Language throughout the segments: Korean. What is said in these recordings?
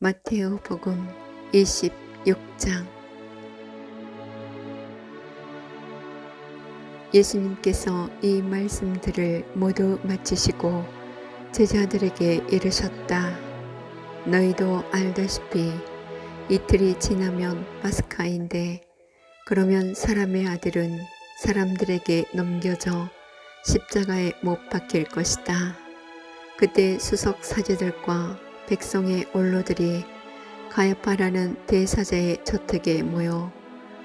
마테오복음 26장. 예수님께서 이 말씀들을 모두 마치시고 제자들에게 이르셨다. 너희도 알다시피 이틀이 지나면 파스카인데, 그러면 사람의 아들은 사람들에게 넘겨져 십자가에 못 박힐 것이다. 그때 수석 사제들과 백성의 원로들이 가야파라는 대사자의 저택에 모여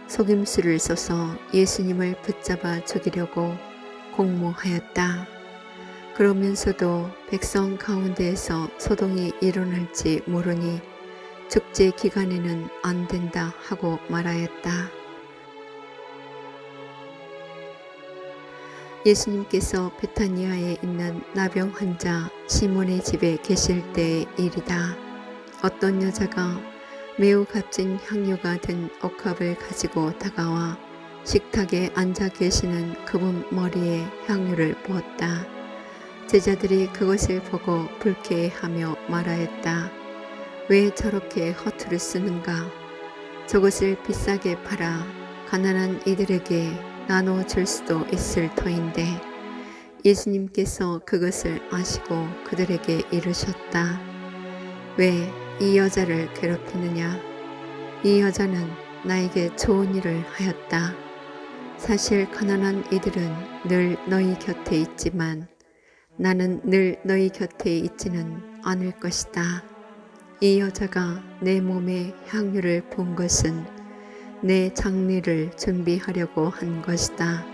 속임수를 써서 예수님을 붙잡아 죽이려고 공모하였다. 그러면서도 백성 가운데에서 소동이 일어날지 모르니 축제 기간에는 안 된다 하고 말하였다. 예수님께서 베타니아에 있는 나병 환자 시몬의 집에 계실 때의 일이다. 어떤 여자가 매우 값진 향유가 든 옥합을 가지고 다가와 식탁에 앉아 계시는 그분 머리에 향유를 부었다. 제자들이 그것을 보고 불쾌해하며 말하였다. 왜 저렇게 허투루 쓰는가? 저것을 비싸게 팔아 가난한 이들에게 나눠줄 수도 있을 터인데. 예수님께서 그것을 아시고 그들에게 이르셨다. 왜 이 여자를 괴롭히느냐? 이 여자는 나에게 좋은 일을 하였다. 사실 가난한 이들은 늘 너희 곁에 있지만 나는 늘 너희 곁에 있지는 않을 것이다. 이 여자가 내 몸에 향유를 부은 것은 내 장례를 준비하려고 한 것이다.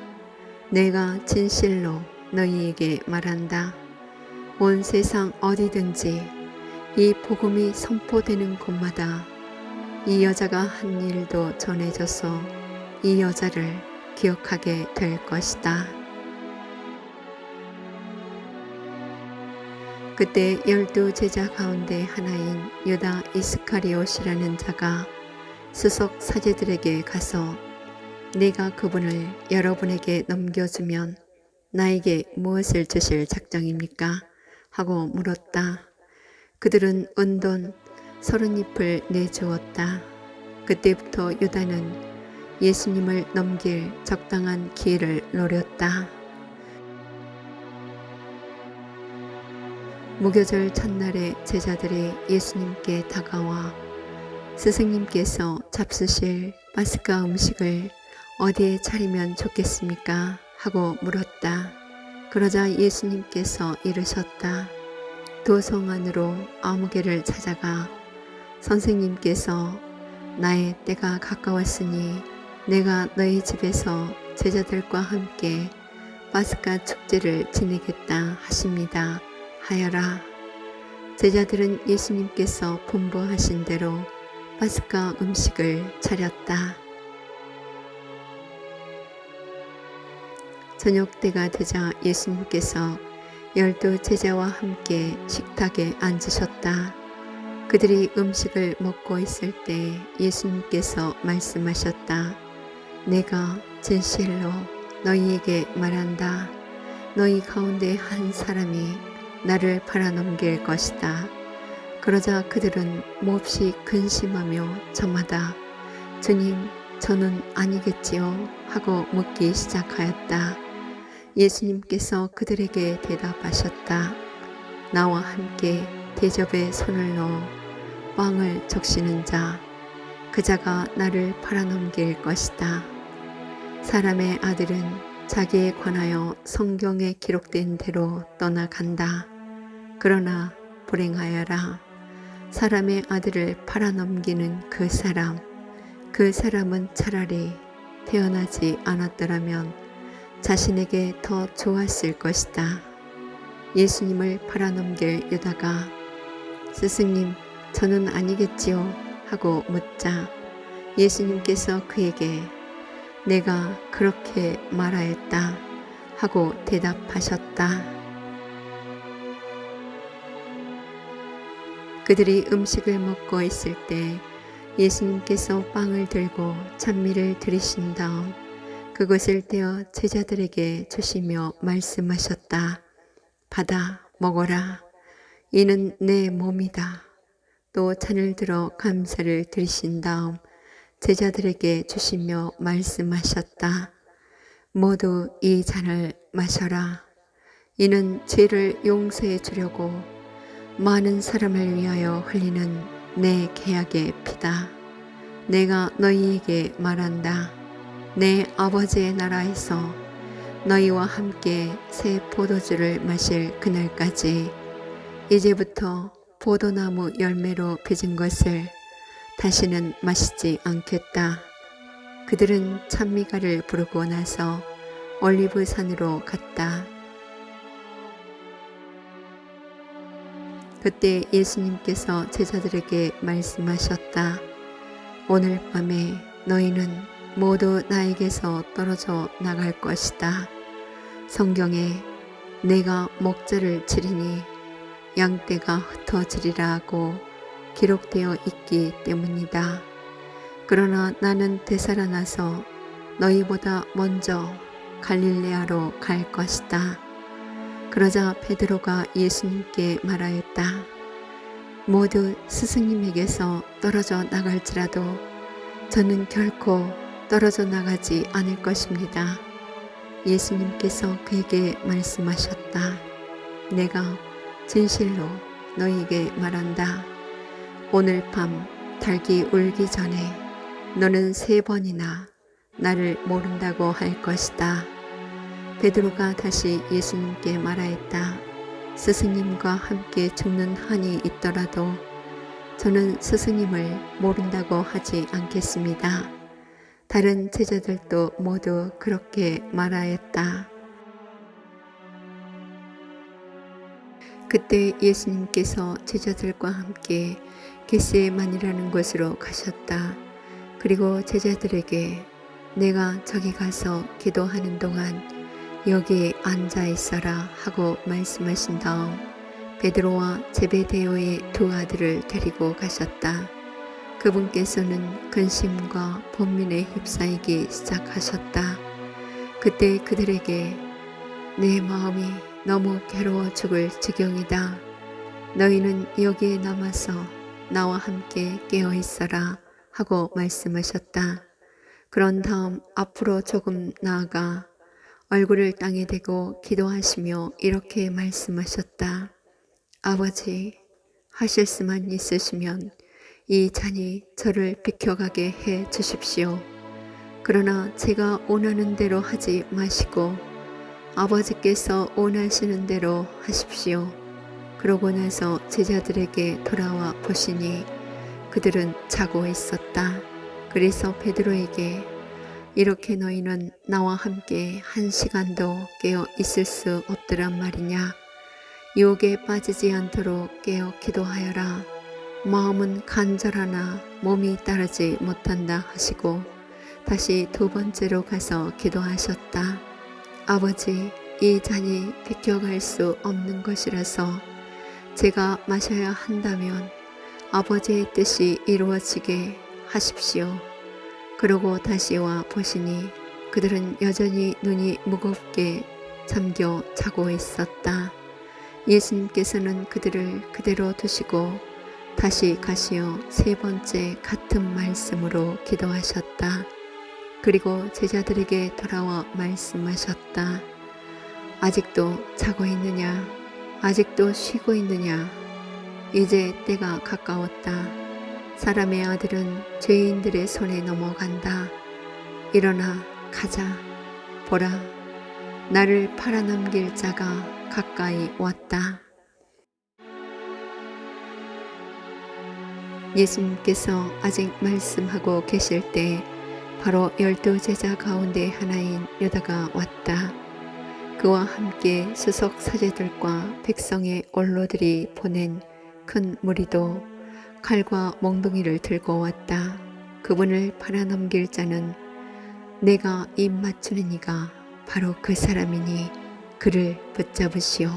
내가 진실로 너희에게 말한다. 온 세상 어디든지 이 복음이 선포되는 곳마다 이 여자가 한 일도 전해져서 이 여자를 기억하게 될 것이다. 그때 12 제자 가운데 하나인 유다 이스카리옷이라는 자가 수석 사제들에게 가서 내가 그분을 여러분에게 넘겨주면 나에게 무엇을 주실 작정입니까? 하고 물었다. 그들은 은돈 30잎을 내주었다. 그때부터 유다는 예수님을 넘길 적당한 기회를 노렸다. 무교절 첫날에 제자들이 예수님께 다가와 스승님께서 잡수실 파스카 음식을 어디에 차리면 좋겠습니까? 하고 물었다. 그러자 예수님께서 이르셨다. 도성 안으로 아무개를 찾아가 선생님께서 나의 때가 가까웠으니 내가 너희 집에서 제자들과 함께 파스카 축제를 지내겠다 하십니다. 하여라. 제자들은 예수님께서 분부하신 대로 파스카 음식을 차렸다. 저녁 때가 되자 예수님께서 12 제자와 함께 식탁에 앉으셨다. 그들이 음식을 먹고 있을 때 예수님께서 말씀하셨다. 내가 진실로 너희에게 말한다. 너희 가운데 한 사람이 나를 팔아넘길 것이다. 그러자 그들은 몹시 근심하며 저마다 주님, 저는 아니겠지요? 하고 묻기 시작하였다. 예수님께서 그들에게 대답하셨다. 나와 함께 대접에 손을 넣어 빵을 적시는 자, 그 자가 나를 팔아넘길 것이다. 사람의 아들은 자기에 관하여 성경에 기록된 대로 떠나간다. 그러나 불행하여라. 사람의 아들을 팔아넘기는 그 사람은 차라리 태어나지 않았더라면 자신에게 더 좋았을 것이다. 예수님을 팔아넘길 유다가 스승님, 저는 아니겠지요? 하고 묻자 예수님께서 그에게 내가 그렇게 말하였다 하고 대답하셨다. 그들이 음식을 먹고 있을 때 예수님께서 빵을 들고 찬미를 드리신 다음 그것을 떼어 제자들에게 주시며 말씀하셨다. 받아 먹어라. 이는 내 몸이다. 또 잔을 들어 감사를 드리신 다음 제자들에게 주시며 말씀하셨다. 모두 이 잔을 마셔라. 이는 죄를 용서해 주려고 많은 사람을 위하여 흘리는 내 계약의 피다. 내가 너희에게 말한다. 내 아버지의 나라에서 너희와 함께 새 포도주를 마실 그날까지 이제부터 포도나무 열매로 빚은 것을 다시는 마시지 않겠다. 그들은 찬미가를 부르고 나서 올리브산으로 갔다. 그때 예수님께서 제자들에게 말씀하셨다. 오늘 밤에 너희는 모두 나에게서 떨어져 나갈 것이다. 성경에 내가 목자를 치리니 양떼가 흩어지리라 하고 기록되어 있기 때문이다. 그러나 나는 되살아나서 너희보다 먼저 갈릴레아로 갈 것이다. 그러자 베드로가 예수님께 말하였다. 모두 스승님에게서 떨어져 나갈지라도 저는 결코 떨어져 나가지 않을 것입니다. 예수님께서 그에게 말씀하셨다. 내가 진실로 너희에게 말한다. 오늘 밤 닭이 울기 전에 너는 3번이나 나를 모른다고 할 것이다. 베드로가 다시 예수님께 말하였다. 스승님과 함께 죽는 한이 있더라도 저는 스승님을 모른다고 하지 않겠습니다. 다른 제자들도 모두 그렇게 말하였다. 그때 예수님께서 제자들과 함께 겟세마니라는 곳으로 가셨다. 그리고 제자들에게 내가 저기 가서 기도하는 동안 여기에 앉아 있어라 하고 말씀하신 다음 베드로와 제베데오의 2 아들을 데리고 가셨다. 그분께서는 근심과 번민에 휩싸이기 시작하셨다. 그때 그들에게 내 마음이 너무 괴로워 죽을 지경이다. 너희는 여기에 남아서 나와 함께 깨어 있어라 하고 말씀하셨다. 그런 다음 앞으로 조금 나아가 얼굴을 땅에 대고 기도하시며 이렇게 말씀하셨다. 아버지, 하실 수만 있으시면 이 잔이 저를 비켜가게 해 주십시오. 그러나 제가 원하는 대로 하지 마시고 아버지께서 원하시는 대로 하십시오. 그러고 나서 제자들에게 돌아와 보시니 그들은 자고 있었다. 그래서 베드로에게 이렇게 너희는 나와 함께 1시간도 깨어 있을 수 없더란 말이냐. 유혹에 빠지지 않도록 깨어 기도하여라. 마음은 간절하나 몸이 따르지 못한다 하시고 다시 2번째로 가서 기도하셨다. 아버지, 이 잔이 비켜갈 수 없는 것이라서 제가 마셔야 한다면 아버지의 뜻이 이루어지게 하십시오. 그러고 다시 와 보시니 그들은 여전히 눈이 무겁게 잠겨 자고 있었다. 예수님께서는 그들을 그대로 두시고 다시 가시어 3번째 같은 말씀으로 기도하셨다. 그리고 제자들에게 돌아와 말씀하셨다. 아직도 자고 있느냐? 아직도 쉬고 있느냐? 이제 때가 가까웠다. 사람의 아들은 죄인들의 손에 넘어간다. 일어나 가자. 보라, 나를 팔아넘길 자가 가까이 왔다. 예수님께서 아직 말씀하고 계실 때 바로 12 제자 가운데 하나인 유다가 왔다. 그와 함께 수석 사제들과 백성의 원로들이 보낸 큰 무리도 칼과 몽둥이를 들고 왔다. 그분을 팔아넘길 자는 내가 입 맞추는 이가 바로 그 사람이니 그를 붙잡으시오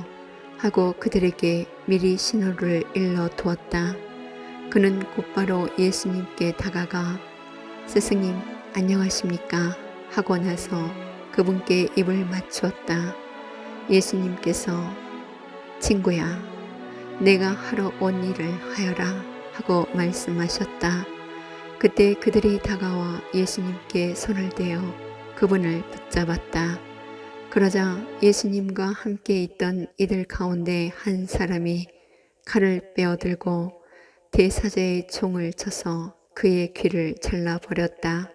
하고 그들에게 미리 신호를 일러 두었다. 그는 곧바로 예수님께 다가가 스승님 안녕하십니까 하고 나서 그분께 입을 맞추었다. 예수님께서 친구야, 내가 하러 온 일을 하여라 하고 말씀하셨다. 그때 그들이 다가와 예수님께 손을 대어 그분을 붙잡았다. 그러자 예수님과 함께 있던 이들 가운데 한 사람이 칼을 빼어들고 대사제의 총을 쳐서 그의 귀를 잘라버렸다.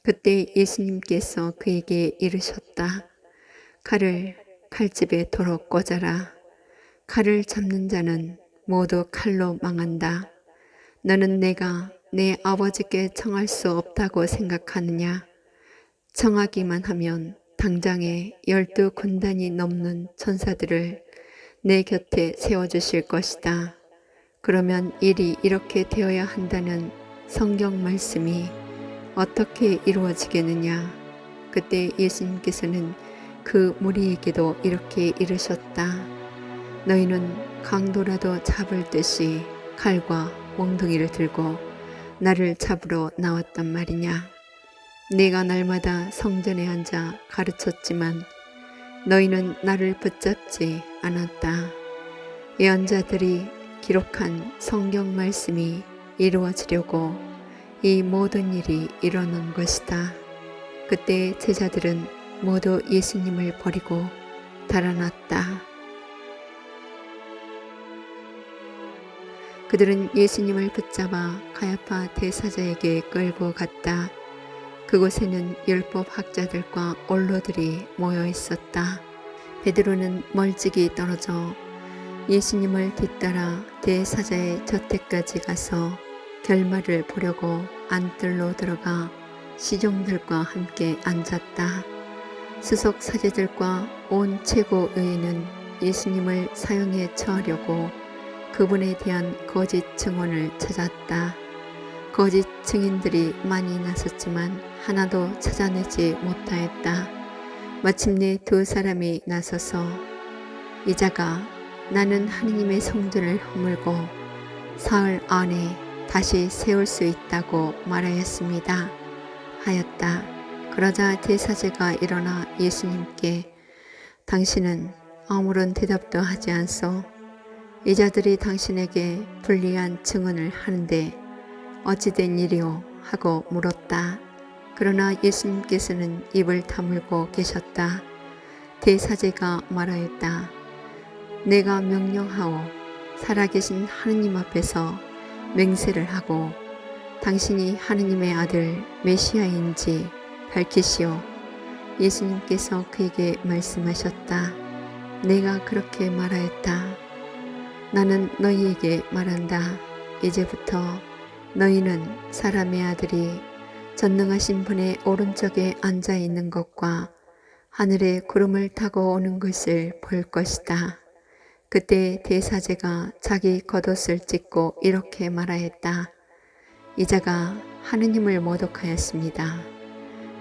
그때 예수님께서 그에게 이르셨다. 칼을 칼집에 도로 꽂아라. 칼을 잡는 자는 모두 칼로 망한다. 너는 내가 내 아버지께 청할 수 없다고 생각하느냐? 청하기만 하면 당장에 12군단이 넘는 천사들을 내 곁에 세워주실 것이다. 그러면 일이 이렇게 되어야 한다는 성경 말씀이 어떻게 이루어지겠느냐? 그때 예수님께서는 그 무리에게도 이렇게 이르셨다. 너희는 강도라도 잡을 듯이 칼과 몽둥이를 들고 나를 잡으러 나왔단 말이냐? 내가 날마다 성전에 앉아 가르쳤지만 너희는 나를 붙잡지 않았다. 예언자들이 기록한 성경 말씀이 이루어지려고 이 모든 일이 일어난 것이다. 그때 제자들은 모두 예수님을 버리고 달아났다. 그들은 예수님을 붙잡아 가야파 대사자에게 끌고 갔다. 그곳에는 율법 학자들과 원로들이 모여 있었다. 베드로는 멀찍이 떨어져 예수님을 뒤따라 대사자의 저택까지 가서 결말을 보려고 안뜰로 들어가 시종들과 함께 앉았다. 수석 사제들과 온 최고의회는 예수님을 사형에 처하려고 그분에 대한 거짓 증언을 찾았다. 거짓 증인들이 많이 나섰지만 하나도 찾아내지 못하였다. 마침내 두 사람이 나서서 이 자가 나는 하느님의 성전을 허물고 사흘 안에 다시 세울 수 있다고 말하였습니다. 하였다. 그러자 대사제가 일어나 예수님께 당신은 아무런 대답도 하지 않소. 이 자들이 당신에게 불리한 증언을 하는데 어찌된 일이오? 하고 물었다. 그러나 예수님께서는 입을 다물고 계셨다. 대사제가 말하였다. 내가 명령하오. 살아계신 하느님 앞에서 맹세를 하고 당신이 하느님의 아들 메시아인지 밝히시오. 예수님께서 그에게 말씀하셨다. 내가 그렇게 말하였다. 나는 너희에게 말한다. 이제부터 너희는 사람의 아들이 전능하신 분의 오른쪽에 앉아 있는 것과 하늘에 구름을 타고 오는 것을 볼 것이다. 그때 대사제가 자기 겉옷을 찢고 이렇게 말하였다. 이 자가 하느님을 모독하였습니다.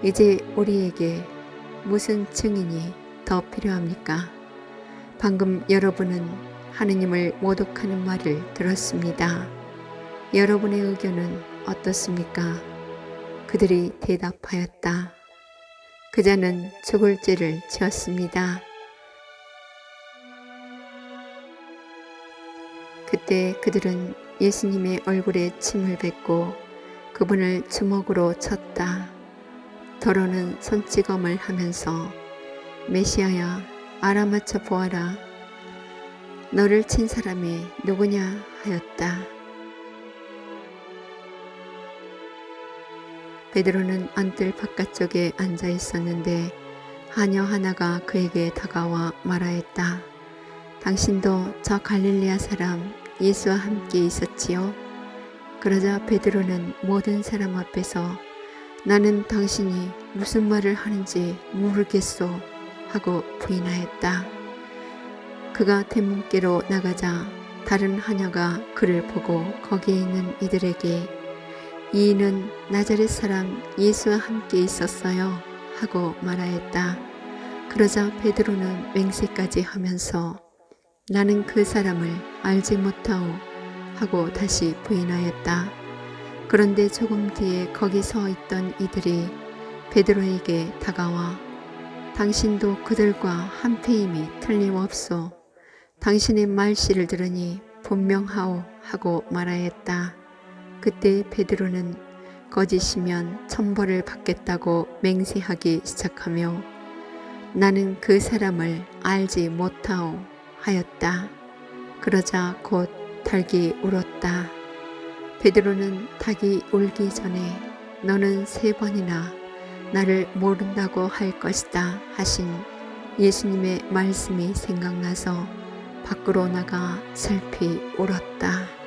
이제 우리에게 무슨 증인이 더 필요합니까? 방금 여러분은 하느님을 모독하는 말을 들었습니다. 여러분의 의견은 어떻습니까? 그들이 대답하였다. 그자는 죽을 죄를 지었습니다. 그때 그들은 예수님의 얼굴에 침을 뱉고 그분을 주먹으로 쳤다. 더러는 손찌검을 하면서 메시아야 알아맞혀 보아라. 너를 친 사람이 누구냐 하였다. 베드로는 안뜰 바깥쪽에 앉아 있었는데 하녀 하나가 그에게 다가와 말하였다. 당신도 저 갈릴리아 사람 예수와 함께 있었지요? 그러자 베드로는 모든 사람 앞에서 나는 당신이 무슨 말을 하는지 모르겠소 하고 부인하였다. 그가 대문께로 나가자 다른 하녀가 그를 보고 거기에 있는 이들에게 이는 나자렛 사람 예수와 함께 있었어요 하고 말하였다. 그러자 베드로는 맹세까지 하면서 나는 그 사람을 알지 못하오 하고 다시 부인하였다. 그런데 조금 뒤에 거기 서 있던 이들이 베드로에게 다가와 당신도 그들과 한패임이 틀림없소. 당신의 말씨를 들으니 분명하오 하고 말하였다. 그때 베드로는 거짓이면 천벌을 받겠다고 맹세하기 시작하며 나는 그 사람을 알지 못하오 하였다. 그러자 곧 닭이 울었다. 베드로는 닭이 울기 전에 너는 3번이나 나를 모른다고 할 것이다 하신 예수님의 말씀이 생각나서 밖으로 나가 슬피 울었다.